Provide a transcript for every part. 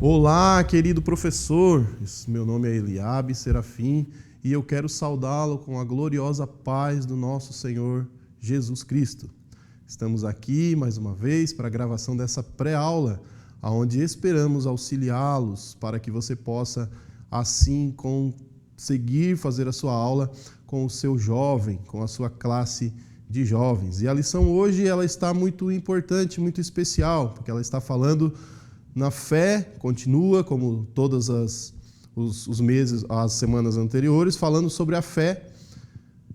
Olá, querido professor. Meu nome é Eliabe Serafim e eu quero saudá-lo com a gloriosa paz do nosso Senhor Jesus Cristo. Estamos aqui mais uma vez para a gravação dessa pré-aula, onde esperamos auxiliá-los para que você possa, assim, conseguir fazer a sua aula com o seu jovem, com a sua classe de jovens. E a lição hoje ela está muito importante, muito especial, porque ela está falando na fé, continua como todas os meses, as semanas anteriores, falando sobre a fé.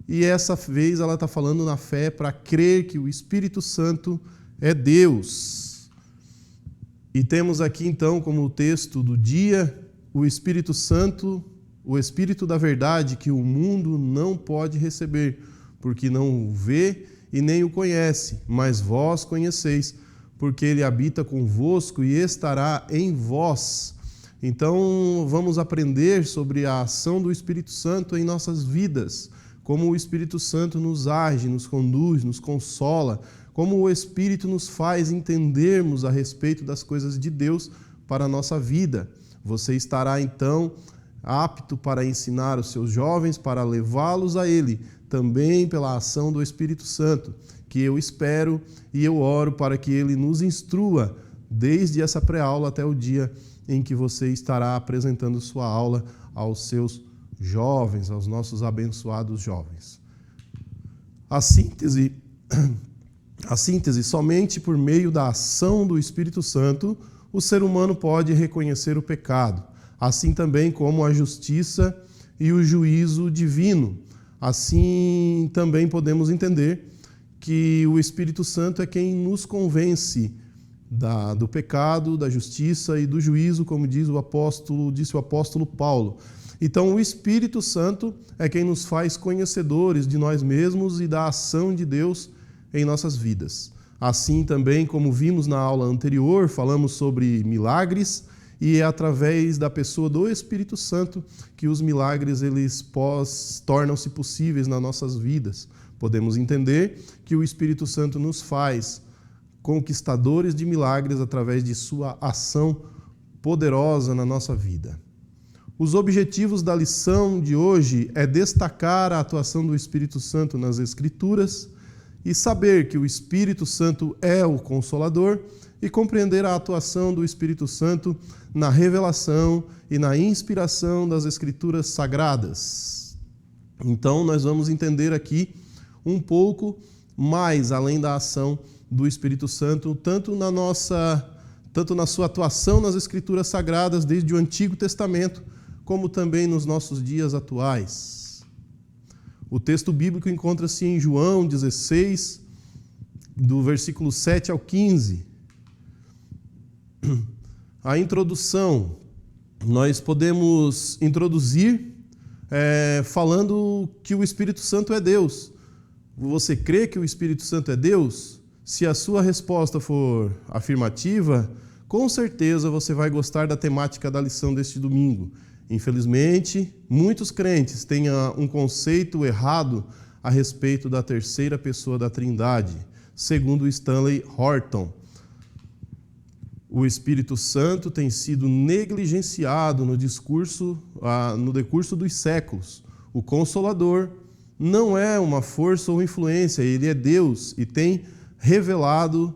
E essa vez ela está falando na fé para crer que o Espírito Santo é Deus. E temos aqui então como texto do dia o Espírito Santo, o Espírito da verdade que o mundo não pode receber, porque não o vê e nem o conhece, mas vós conheceis, porque ele habita convosco e estará em vós. Então, vamos aprender sobre a ação do Espírito Santo em nossas vidas, como o Espírito Santo nos age, nos conduz, nos consola, como o Espírito nos faz entendermos a respeito das coisas de Deus para a nossa vida. Você estará, então, apto para ensinar os seus jovens, para levá-los a Ele, também pela ação do Espírito Santo, que eu espero e eu oro para que Ele nos instrua desde essa pré-aula até o dia em que você estará apresentando sua aula aos seus jovens, aos nossos abençoados jovens. A síntese, somente por meio da ação do Espírito Santo, o ser humano pode reconhecer o pecado, assim também como a justiça e o juízo divino. Assim também podemos entender que o Espírito Santo é quem nos convence do pecado, da justiça e do juízo, como disse o apóstolo Paulo. Então, o Espírito Santo é quem nos faz conhecedores de nós mesmos e da ação de Deus em nossas vidas. Assim também, como vimos na aula anterior, falamos sobre milagres, e é através da pessoa do Espírito Santo que os milagres eles tornam-se possíveis nas nossas vidas. Podemos entender que o Espírito Santo nos faz conquistadores de milagres através de sua ação poderosa na nossa vida. Os objetivos da lição de hoje é destacar a atuação do Espírito Santo nas Escrituras e saber que o Espírito Santo é o Consolador e compreender a atuação do Espírito Santo na revelação e na inspiração das Escrituras Sagradas. Então, nós vamos entender aqui um pouco mais além da ação do Espírito Santo, tanto na sua atuação nas Escrituras Sagradas desde o Antigo Testamento, como também nos nossos dias atuais. O texto bíblico encontra-se em João 16, do versículo 7 ao 15. A introdução, nós podemos introduzir falando que o Espírito Santo é Deus. Você crê que o Espírito Santo é Deus? Se a sua resposta for afirmativa, com certeza você vai gostar da temática da lição deste domingo. Infelizmente, muitos crentes têm um conceito errado a respeito da terceira pessoa da Trindade, segundo Stanley Horton. O Espírito Santo tem sido negligenciado no decurso dos séculos. O Consolador não é uma força ou influência, ele é Deus e tem revelado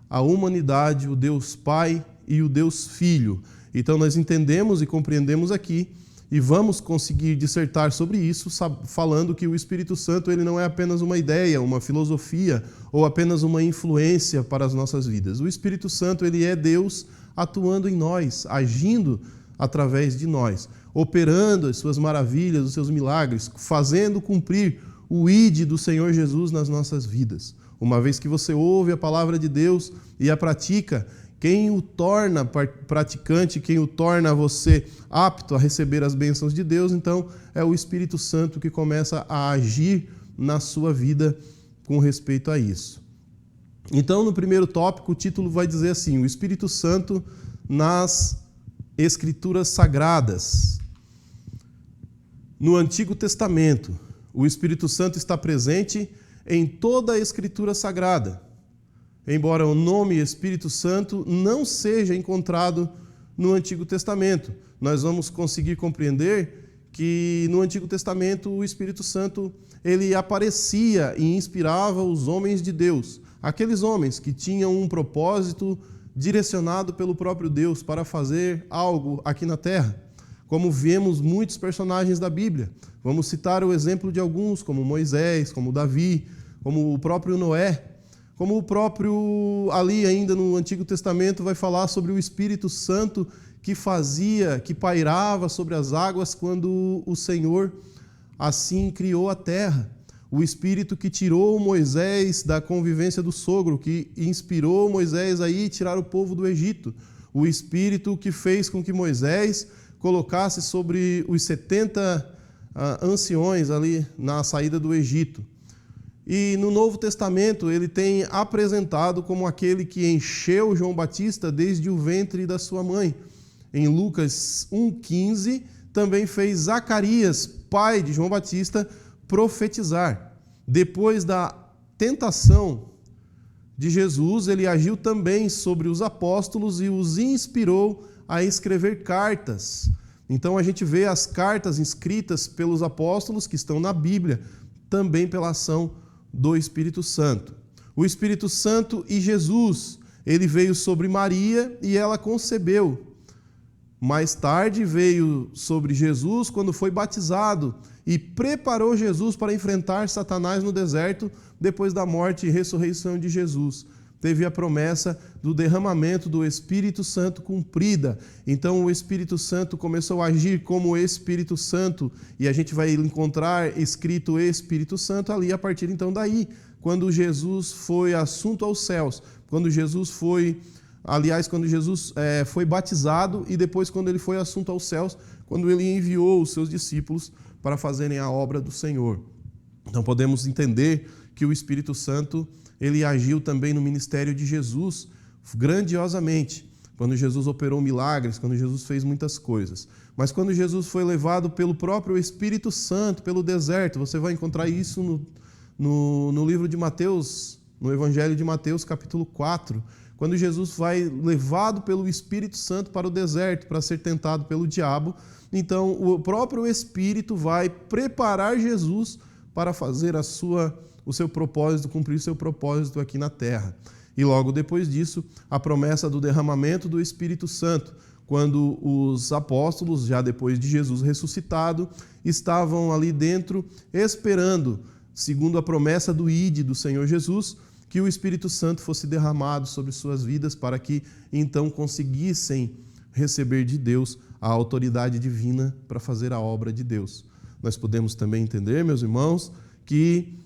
à humanidade o Deus Pai e o Deus Filho. Então nós entendemos e compreendemos aqui e vamos conseguir dissertar sobre isso falando que o Espírito Santo ele não é apenas uma ideia, uma filosofia ou apenas uma influência para as nossas vidas. O Espírito Santo ele é Deus atuando em nós, agindo através de nós, operando as suas maravilhas, os seus milagres, fazendo cumprir o ID do Senhor Jesus nas nossas vidas. Uma vez que você ouve a palavra de Deus e a pratica, quem o torna praticante, quem o torna você apto a receber as bênçãos de Deus, então é o Espírito Santo que começa a agir na sua vida com respeito a isso. Então, no primeiro tópico, o título vai dizer assim: o Espírito Santo nas Escrituras Sagradas. No Antigo Testamento, o Espírito Santo está presente em toda a Escritura Sagrada. Embora o nome Espírito Santo não seja encontrado no Antigo Testamento. Nós vamos conseguir compreender que no Antigo Testamento o Espírito Santo ele aparecia e inspirava os homens de Deus, aqueles homens que tinham um propósito direcionado pelo próprio Deus para fazer algo aqui na terra. Como vemos muitos personagens da Bíblia. Vamos citar o exemplo de alguns, como Moisés, como Davi, como o próprio Noé, como o próprio ali ainda no Antigo Testamento vai falar sobre o Espírito Santo que pairava sobre as águas quando o Senhor assim criou a terra. O Espírito que tirou Moisés da convivência do sogro, que inspirou Moisés a ir tirar o povo do Egito. O Espírito que fez com que Moisés colocasse sobre os 70 anciões ali na saída do Egito. E no Novo Testamento ele tem apresentado como aquele que encheu João Batista desde o ventre da sua mãe. Em Lucas 1,15 também fez Zacarias, pai de João Batista, profetizar. Depois da tentação de Jesus, ele agiu também sobre os apóstolos e os inspirou a escrever cartas. Então a gente vê as cartas escritas pelos apóstolos que estão na Bíblia, também pela ação do Espírito Santo. O Espírito Santo e Jesus, ele veio sobre Maria e ela concebeu. Mais tarde veio sobre Jesus quando foi batizado e preparou Jesus para enfrentar Satanás no deserto depois da morte e ressurreição de Jesus. Teve a promessa do derramamento do Espírito Santo cumprida. Então o Espírito Santo começou a agir como Espírito Santo e a gente vai encontrar escrito Espírito Santo ali a partir então daí, quando Jesus foi assunto aos céus, quando Jesus foi batizado e depois quando ele foi assunto aos céus, quando ele enviou os seus discípulos para fazerem a obra do Senhor. Então podemos entender que o Espírito Santo ele agiu também no ministério de Jesus grandiosamente, quando Jesus operou milagres, quando Jesus fez muitas coisas. Mas quando Jesus foi levado pelo próprio Espírito Santo, pelo deserto, você vai encontrar isso no livro de Mateus, no Evangelho de Mateus, capítulo 4, quando Jesus vai levado pelo Espírito Santo para o deserto para ser tentado pelo diabo, então o próprio Espírito vai preparar Jesus para fazer o seu propósito, cumprir o seu propósito aqui na terra. E logo depois disso, a promessa do derramamento do Espírito Santo, quando os apóstolos, já depois de Jesus ressuscitado, estavam ali dentro esperando, segundo a promessa do Ide do Senhor Jesus, que o Espírito Santo fosse derramado sobre suas vidas para que então conseguissem receber de Deus a autoridade divina para fazer a obra de Deus. Nós podemos também entender, meus irmãos, que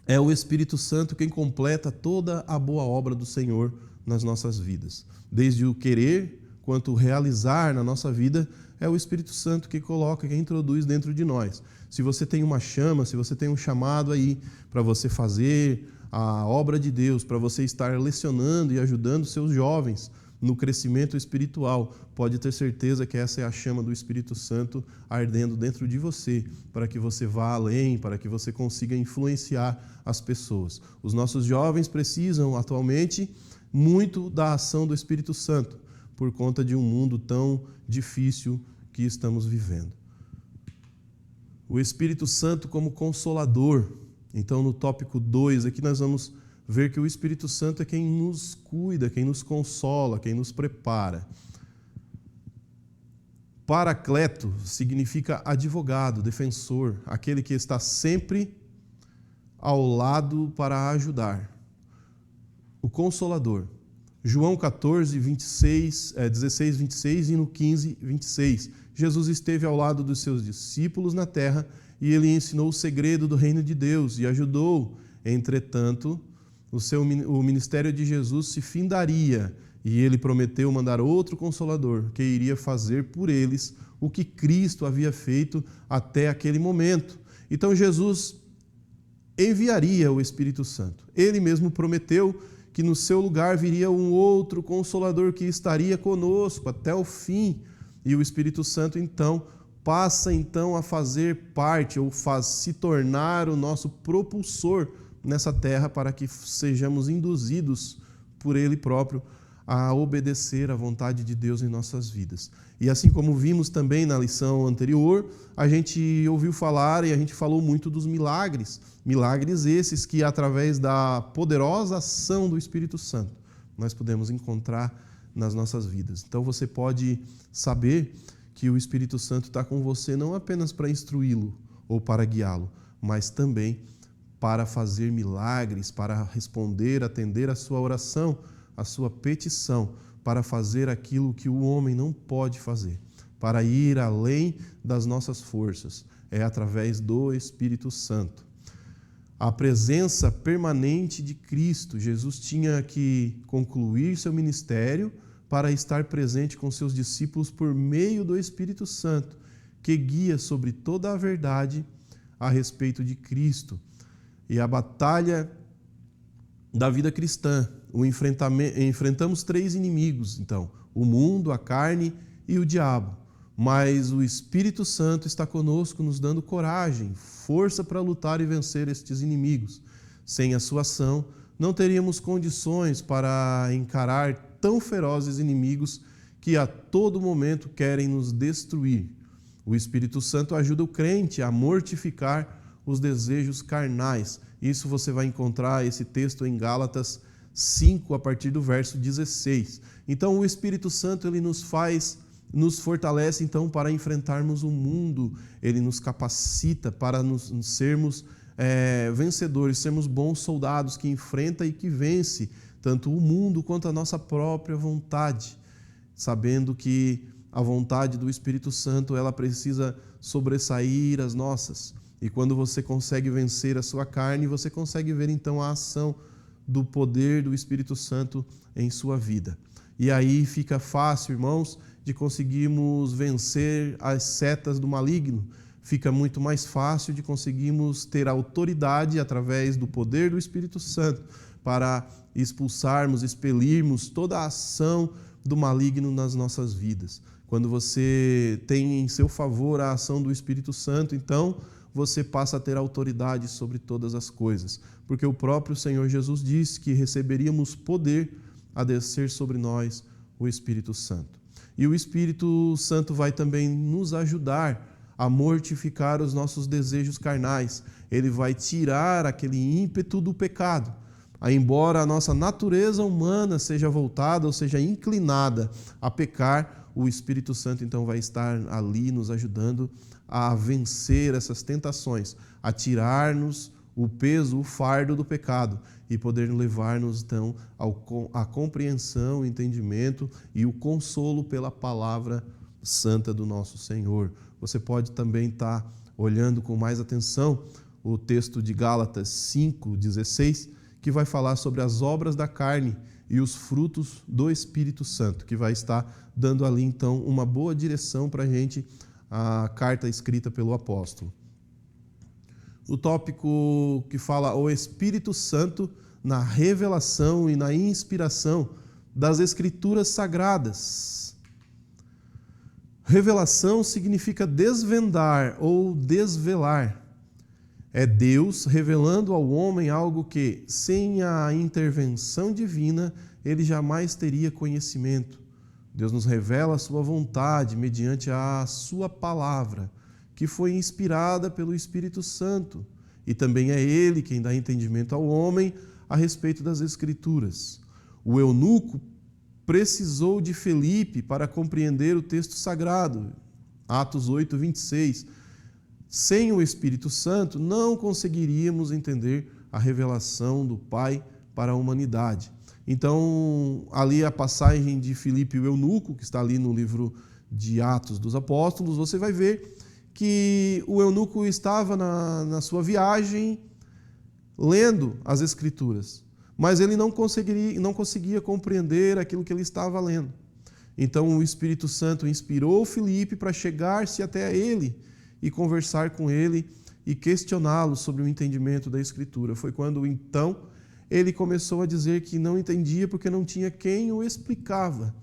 é o Espírito Santo quem completa toda a boa obra do Senhor nas nossas vidas. Desde o querer quanto o realizar na nossa vida, é o Espírito Santo que coloca, que introduz dentro de nós. Se você tem uma chama, se você tem um chamado aí para você fazer a obra de Deus, para você estar lecionando e ajudando seus jovens no crescimento espiritual, pode ter certeza que essa é a chama do Espírito Santo ardendo dentro de você, para que você vá além, para que você consiga influenciar as pessoas. Os nossos jovens precisam atualmente muito da ação do Espírito Santo, por conta de um mundo tão difícil que estamos vivendo. O Espírito Santo como consolador. Então, no tópico 2, aqui nós vamos ver que o Espírito Santo é quem nos cuida, quem nos consola, quem nos prepara. Paracleto significa advogado, defensor, aquele que está sempre ao lado para ajudar. O Consolador. João 14, 16, 26 e no 15, 26. Jesus esteve ao lado dos seus discípulos na terra e ele ensinou o segredo do reino de Deus e ajudou. Entretanto, o ministério de Jesus se findaria e ele prometeu mandar outro Consolador que iria fazer por eles o que Cristo havia feito até aquele momento. Então Jesus enviaria o Espírito Santo. Ele mesmo prometeu que no seu lugar viria um outro Consolador que estaria conosco até o fim. E o Espírito Santo passa a fazer parte ou se tornar o nosso propulsor nessa terra para que sejamos induzidos por Ele próprio a obedecer à vontade de Deus em nossas vidas. E assim como vimos também na lição anterior, a gente ouviu falar e a gente falou muito dos milagres. Milagres esses que, através da poderosa ação do Espírito Santo, nós podemos encontrar nas nossas vidas. Então você pode saber que o Espírito Santo está com você não apenas para instruí-lo ou para guiá-lo, mas também para fazer milagres, para responder, atender a sua oração, a sua petição, para fazer aquilo que o homem não pode fazer, para ir além das nossas forças. É através do Espírito Santo. A presença permanente de Cristo. Jesus tinha que concluir seu ministério para estar presente com seus discípulos por meio do Espírito Santo, que guia sobre toda a verdade a respeito de Cristo. E a batalha da vida cristã, enfrentamos 3 inimigos, então, o mundo, a carne e o diabo. Mas o Espírito Santo está conosco, nos dando coragem, força para lutar e vencer estes inimigos. Sem a sua ação, não teríamos condições para encarar tão ferozes inimigos que a todo momento querem nos destruir. O Espírito Santo ajuda o crente a mortificar os desejos carnais. Isso você vai encontrar esse texto em Gálatas 5, a partir do verso 16. Então, o Espírito Santo ele nos fortalece então para enfrentarmos o mundo, ele nos capacita para nos sermos vencedores, sermos bons soldados que enfrenta e que vence tanto o mundo quanto a nossa própria vontade, sabendo que a vontade do Espírito Santo ela precisa sobressair as nossas. E quando você consegue vencer a sua carne, você consegue ver então a ação do poder do Espírito Santo em sua vida. E aí fica fácil, irmãos, de conseguirmos vencer as setas do maligno. Fica muito mais fácil de conseguirmos ter autoridade através do poder do Espírito Santo para expulsarmos, expelirmos toda a ação do maligno nas nossas vidas. Quando você tem em seu favor a ação do Espírito Santo, então você passa a ter autoridade sobre todas as coisas, porque o próprio Senhor Jesus disse que receberíamos poder a descer sobre nós o Espírito Santo. E o Espírito Santo vai também nos ajudar a mortificar os nossos desejos carnais. Ele vai tirar aquele ímpeto do pecado. Embora a nossa natureza humana seja voltada ou seja inclinada a pecar, o Espírito Santo então vai estar ali nos ajudando a vencer essas tentações, a tirar-nos o peso, o fardo do pecado e poder levar-nos então à compreensão, o entendimento e o consolo pela palavra santa do nosso Senhor. Você pode também estar olhando com mais atenção o texto de Gálatas 5:16, que vai falar sobre as obras da carne e os frutos do Espírito Santo, que vai estar dando ali então uma boa direção para a gente, a carta escrita pelo apóstolo. O tópico que fala o Espírito Santo na revelação e na inspiração das Escrituras Sagradas. Revelação significa desvendar ou desvelar. É Deus revelando ao homem algo que, sem a intervenção divina, ele jamais teria conhecimento. Deus nos revela a sua vontade mediante a sua palavra, que foi inspirada pelo Espírito Santo. E também é ele quem dá entendimento ao homem a respeito das Escrituras. O eunuco precisou de Filipe para compreender o texto sagrado. Atos 8:26. Sem o Espírito Santo, não conseguiríamos entender a revelação do Pai para a humanidade. Então, ali a passagem de Filipe e o eunuco, que está ali no livro de Atos dos Apóstolos, você vai ver que o eunuco estava na sua viagem lendo as Escrituras, mas ele não conseguia compreender aquilo que ele estava lendo. Então, o Espírito Santo inspirou Filipe para chegar-se até ele e conversar com ele e questioná-lo sobre o entendimento da Escritura. Foi quando, então, ele começou a dizer que não entendia porque não tinha quem o explicava.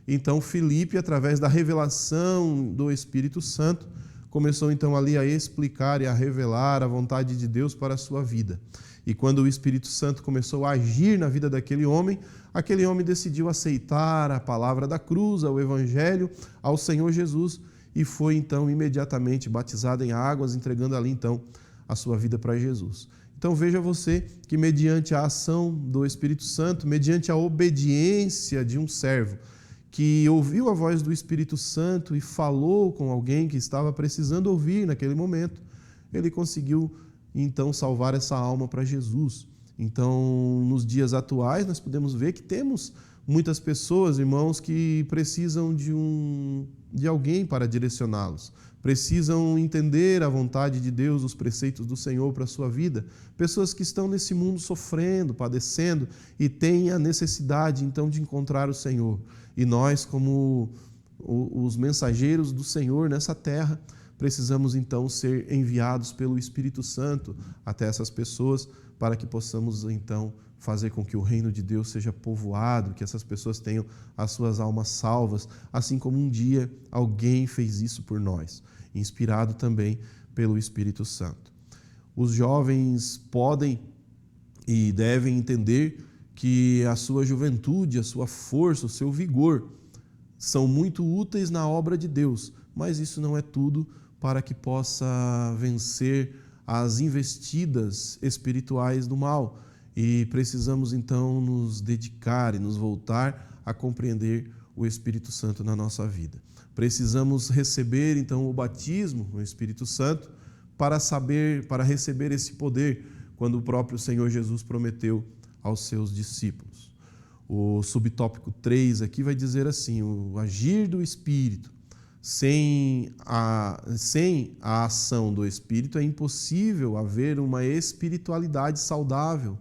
Então, Filipe, através da revelação do Espírito Santo, começou então ali a explicar e a revelar a vontade de Deus para a sua vida. E quando o Espírito Santo começou a agir na vida daquele homem decidiu aceitar a palavra da cruz, ao Evangelho, ao Senhor Jesus, e foi então imediatamente batizado em águas, entregando ali então a sua vida para Jesus. Então veja você que mediante a ação do Espírito Santo, mediante a obediência de um servo, que ouviu a voz do Espírito Santo e falou com alguém que estava precisando ouvir naquele momento, ele conseguiu então salvar essa alma para Jesus. Então, nos dias atuais, nós podemos ver que temos muitas pessoas, irmãos, que precisam de alguém para direcioná-los. Precisam entender a vontade de Deus, os preceitos do Senhor para a sua vida. Pessoas que estão nesse mundo sofrendo, padecendo e têm a necessidade, então, de encontrar o Senhor. E nós, como os mensageiros do Senhor nessa terra, precisamos, então, ser enviados pelo Espírito Santo até essas pessoas para que possamos, então, fazer com que o reino de Deus seja povoado, que essas pessoas tenham as suas almas salvas, assim como um dia alguém fez isso por nós, inspirado também pelo Espírito Santo. Os jovens podem e devem entender que a sua juventude, a sua força, o seu vigor são muito úteis na obra de Deus, mas isso não é tudo para que possa vencer as investidas espirituais do mal. E precisamos então nos dedicar e nos voltar a compreender o Espírito Santo na nossa vida. Precisamos receber então o batismo no Espírito Santo para receber esse poder, quando o próprio Senhor Jesus prometeu aos seus discípulos. O subtópico 3 aqui vai dizer assim: o agir do Espírito. Sem a ação do Espírito é impossível haver uma espiritualidade saudável.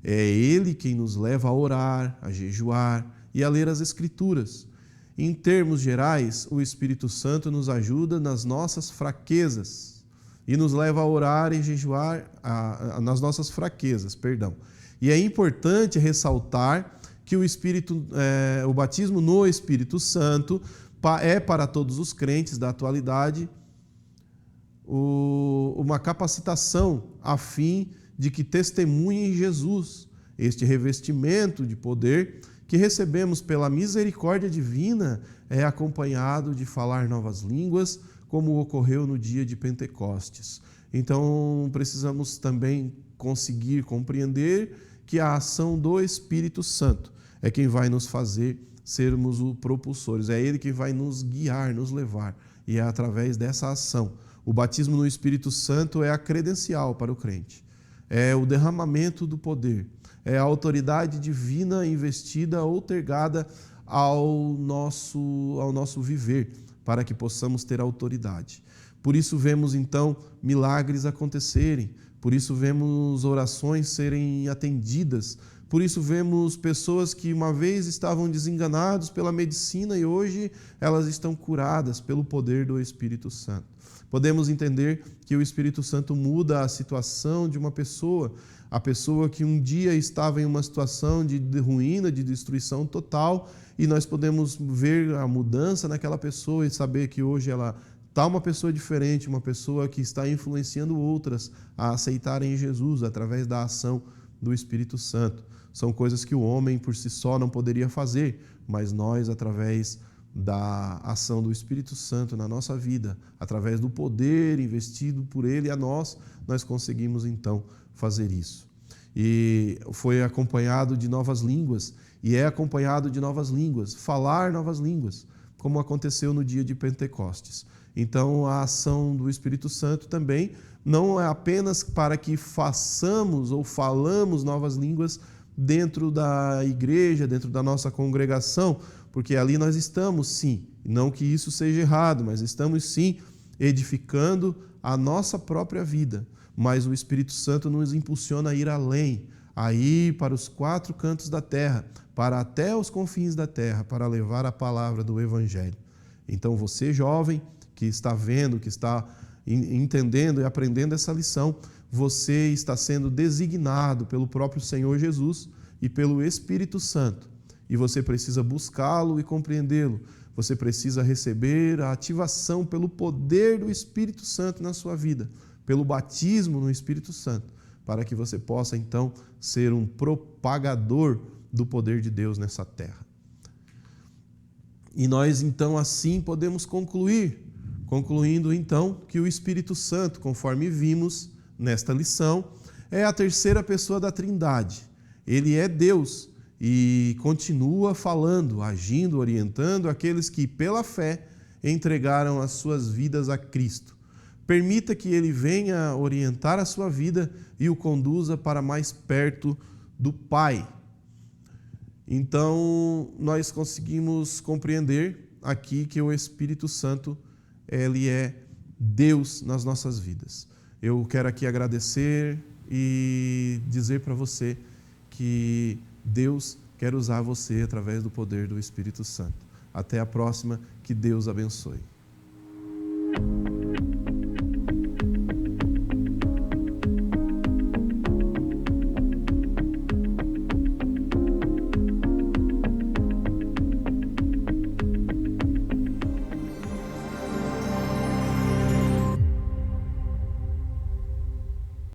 É Ele quem nos leva a orar, a jejuar e a ler as Escrituras. Em termos gerais, o Espírito Santo nos ajuda nas nossas fraquezas e nos leva a orar e jejuar nas nossas fraquezas. E é importante ressaltar que o batismo no Espírito Santo é para todos os crentes da atualidade uma capacitação a fim de que testemunhem Jesus. Este revestimento de poder que recebemos pela misericórdia divina é acompanhado de falar novas línguas, como ocorreu no dia de Pentecostes. Então, precisamos também conseguir compreender que a ação do Espírito Santo é quem vai nos fazer sermos os propulsores. É Ele que vai nos guiar, nos levar. E é através dessa ação. O batismo no Espírito Santo é a credencial para o crente. É o derramamento do poder. É a autoridade divina investida ou outorgada ao nosso viver, para que possamos ter autoridade. Por isso vemos, então, milagres acontecerem. Por isso vemos orações serem atendidas. Por isso vemos pessoas que uma vez estavam desenganados pela medicina e hoje elas estão curadas pelo poder do Espírito Santo. Podemos entender que o Espírito Santo muda a situação de uma pessoa. A pessoa que um dia estava em uma situação de ruína, de destruição total, e nós podemos ver a mudança naquela pessoa e saber que hoje ela está uma pessoa diferente, uma pessoa que está influenciando outras a aceitarem Jesus através da ação do Espírito Santo. São coisas que o homem por si só não poderia fazer, mas nós, através da ação do Espírito Santo na nossa vida, através do poder investido por Ele a nós conseguimos então fazer isso. E foi acompanhado de novas línguas, e é acompanhado de novas línguas, falar novas línguas, como aconteceu no dia de Pentecostes. Então, a ação do Espírito Santo também não é apenas para que façamos ou falamos novas línguas dentro da igreja, dentro da nossa congregação, porque ali nós estamos, sim, não que isso seja errado, mas estamos, sim, edificando a nossa própria vida. Mas o Espírito Santo nos impulsiona a ir além, a ir para os 4 cantos da terra, para até os confins da terra, para levar a palavra do Evangelho. Então, você, jovem, que está vendo, que está entendendo e aprendendo essa lição, você está sendo designado pelo próprio Senhor Jesus e pelo Espírito Santo. E você precisa buscá-lo e compreendê-lo. Você precisa receber a ativação pelo poder do Espírito Santo na sua vida, pelo batismo no Espírito Santo, para que você possa, então, ser um propagador do poder de Deus nessa terra. E nós, então, assim podemos concluindo, então, que o Espírito Santo, conforme vimos nesta lição, é a terceira pessoa da Trindade. Ele é Deus e continua falando, agindo, orientando aqueles que, pela fé, entregaram as suas vidas a Cristo. Permita que Ele venha orientar a sua vida e o conduza para mais perto do Pai. Então, nós conseguimos compreender aqui que o Espírito Santo, ele é Deus nas nossas vidas. Eu quero aqui agradecer e dizer para você que Deus quer usar você através do poder do Espírito Santo. Até a próxima, que Deus abençoe.